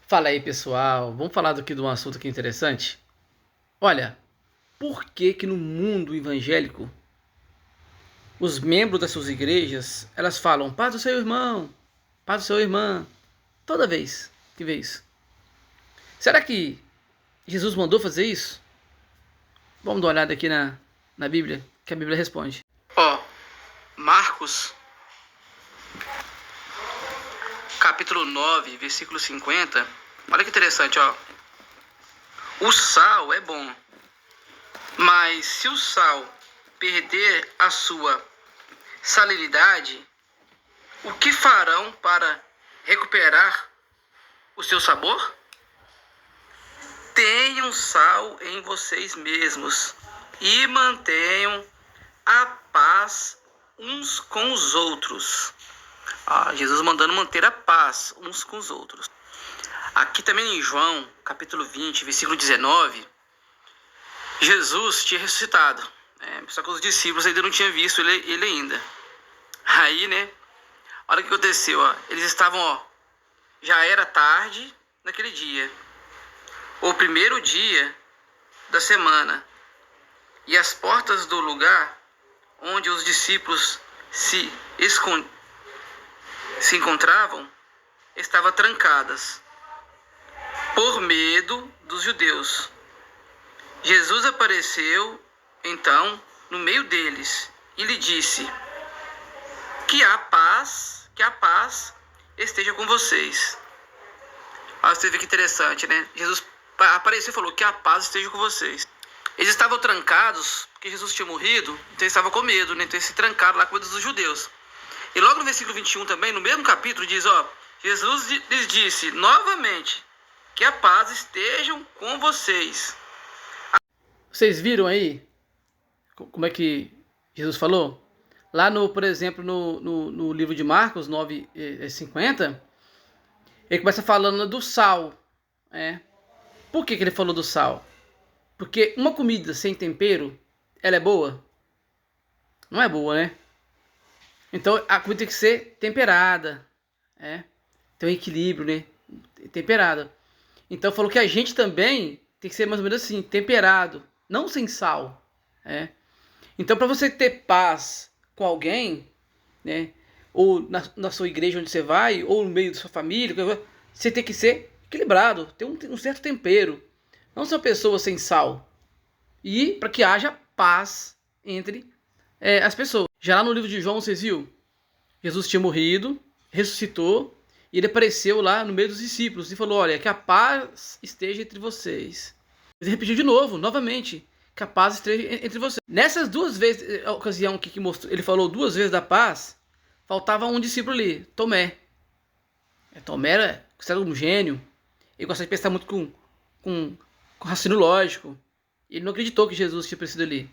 Fala aí, pessoal. Vamos falar aqui de um assunto aqui interessante? Olha, por que que no mundo evangélico os membros das suas igrejas, elas falam paz do seu irmão, paz do seu irmã, toda vez que vê isso? Será que Jesus mandou fazer isso? Vamos dar uma olhada aqui na Bíblia, que a Bíblia responde. Marcos, capítulo 9, versículo 50. Olha que interessante, O sal é bom, mas se o sal perder a sua salinidade, o que farão para recuperar o seu sabor? Tenham sal em vocês mesmos e mantenham a paz uns com os outros. Jesus mandando manter a paz uns com os outros. Aqui também em João, capítulo 20, versículo 19, Jesus tinha ressuscitado. Só que os discípulos ainda não tinham visto ele ainda. Aí, olha o que aconteceu. Eles estavam, já era tarde naquele dia. O primeiro dia da semana. E as portas do lugar onde os discípulos se encontravam estavam trancadas por medo dos judeus. Jesus apareceu então no meio deles e lhe disse: que a paz esteja com vocês. Você vê que interessante, Jesus apareceu e falou que a paz esteja com vocês. Eles estavam trancados porque Jesus tinha morrido, então eles estavam com medo, então eles se trancaram lá com medo dos judeus. E logo no versículo 21 também, no mesmo capítulo, diz, Jesus lhes disse novamente que a paz estejam com vocês. Vocês viram aí como é que Jesus falou? Lá por exemplo, no livro de Marcos 9, 50, ele começa falando do sal. Por que ele falou do sal? Porque uma comida sem tempero, ela é boa? Não é boa, Então a comida tem que ser temperada, Tem um equilíbrio, temperada. Então falou que a gente também tem que ser mais ou menos assim, temperado, não sem sal, Então para você ter paz com alguém, ou na sua igreja onde você vai, ou no meio da sua família, você tem que ser equilibrado, ter um certo tempero. Não ser uma pessoa sem sal. E para que haja paz entre as pessoas. Já lá no livro de João, vocês viram? Jesus tinha morrido, ressuscitou, e ele apareceu lá no meio dos discípulos e falou: olha, que a paz esteja entre vocês. Ele repetiu de novo, novamente, que a paz esteja entre vocês. Nessas duas vezes, a ocasião que mostrou, ele falou duas vezes da paz, faltava um discípulo ali, Tomé. Tomé era considerado um gênio. Ele gostava de pensar muito com raciocínio lógico. Ele não acreditou que Jesus tinha aparecido ali.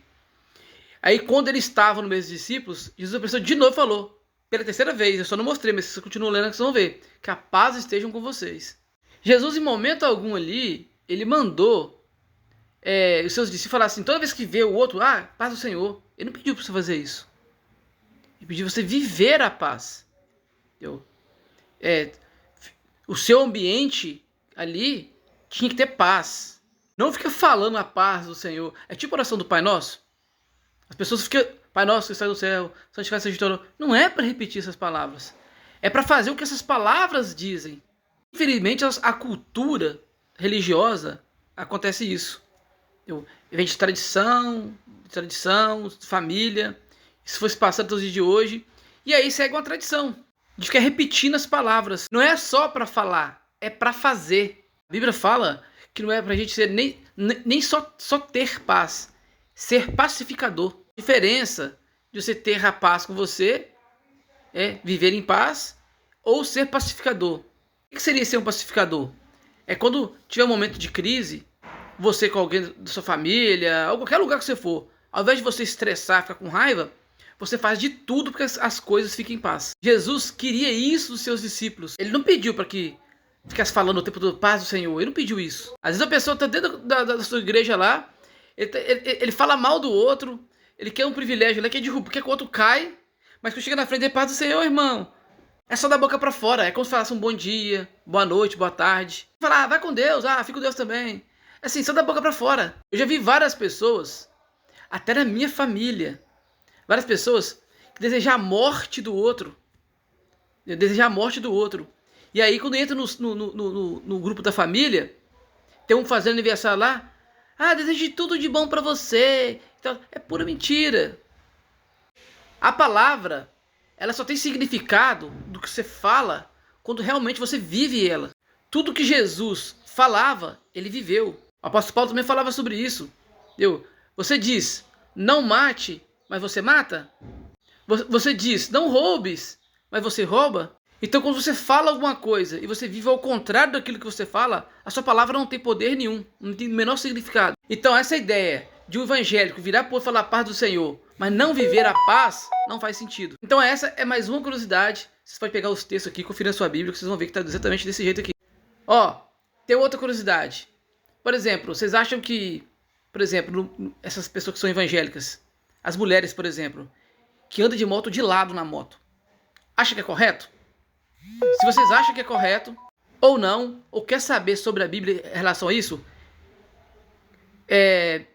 Aí quando ele estava no meio dos discípulos, Jesus apareceu de novo e falou, pela terceira vez, eu só não mostrei, mas vocês continuam lendo que vocês vão ver, que a paz esteja com vocês. Jesus, em momento algum ali, ele mandou os seus discípulos falar assim, toda vez que vê o outro, paz do Senhor. Ele não pediu para você fazer isso. Ele pediu para você viver a paz. O seu ambiente ali tinha que ter paz. Não fica falando a paz do Senhor. É tipo a oração do Pai Nosso. As pessoas ficam, Pai Nosso que está no céu, santificado seja o teu nome. Não é para repetir essas palavras. É para fazer o que essas palavras dizem. Infelizmente, a cultura religiosa acontece isso. Vem de tradição, família. Isso foi se passando até os dias de hoje. E aí segue uma tradição de ficar repetindo as palavras. Não é só para falar, é para fazer. A Bíblia fala que não é pra gente ser nem só ter paz, ser pacificador. A diferença de você ter a paz com você é viver em paz ou ser pacificador. O que seria ser um pacificador? É quando tiver um momento de crise, você com alguém da sua família, ou qualquer lugar que você for, ao invés de você estressar, ficar com raiva, você faz de tudo para que as coisas fiquem em paz. Jesus queria isso dos seus discípulos. Ele não pediu para que ficasse falando o tempo todo, paz do Senhor. Ele não pediu isso. Às vezes a pessoa está dentro da sua igreja lá, ele fala mal do outro, ele quer um privilégio, ele quer derrubar, quer que o outro cai, mas quando chega na frente é paz do Senhor, irmão. É só da boca pra fora. É como se falasse um bom dia, boa noite, boa tarde. Falar, vai com Deus, fica com Deus também. Assim, só da boca pra fora. Eu já vi várias pessoas, até na minha família, várias pessoas que desejam a morte do outro. Desejar a morte do outro. E aí, quando entra no grupo da família, tem um fazendo aniversário lá. Desejo tudo de bom pra você. Então, é pura mentira. A palavra, ela só tem significado do que você fala quando realmente você vive ela. Tudo que Jesus falava, ele viveu. O apóstolo Paulo também falava sobre isso. Você diz, não mate, mas você mata? Você diz, não roubes, mas você rouba? Então, quando você fala alguma coisa e você vive ao contrário daquilo que você fala, a sua palavra não tem poder nenhum, não tem o menor significado. Então, essa ideia de um evangélico virar por falar a paz do Senhor, mas não viver a paz, não faz sentido. Então, essa é mais uma curiosidade. Vocês podem pegar os textos aqui, conferir na sua Bíblia, que vocês vão ver que está exatamente desse jeito aqui. Tem outra curiosidade. Por exemplo, vocês acham que, por exemplo, essas pessoas que são evangélicas, as mulheres, por exemplo, que andam de moto de lado na moto, acha que é correto? Se vocês acham que é correto ou não, ou quer saber sobre a Bíblia em relação a isso,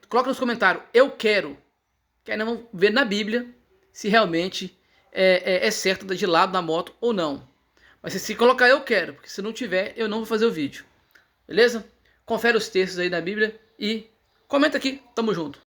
coloca nos comentários, eu quero. Que aí nós vamos ver na Bíblia se realmente é certo de lado na moto ou não. Mas se colocar eu quero, porque se não tiver, eu não vou fazer o vídeo. Beleza? Confere os textos aí da Bíblia e comenta aqui. Tamo junto.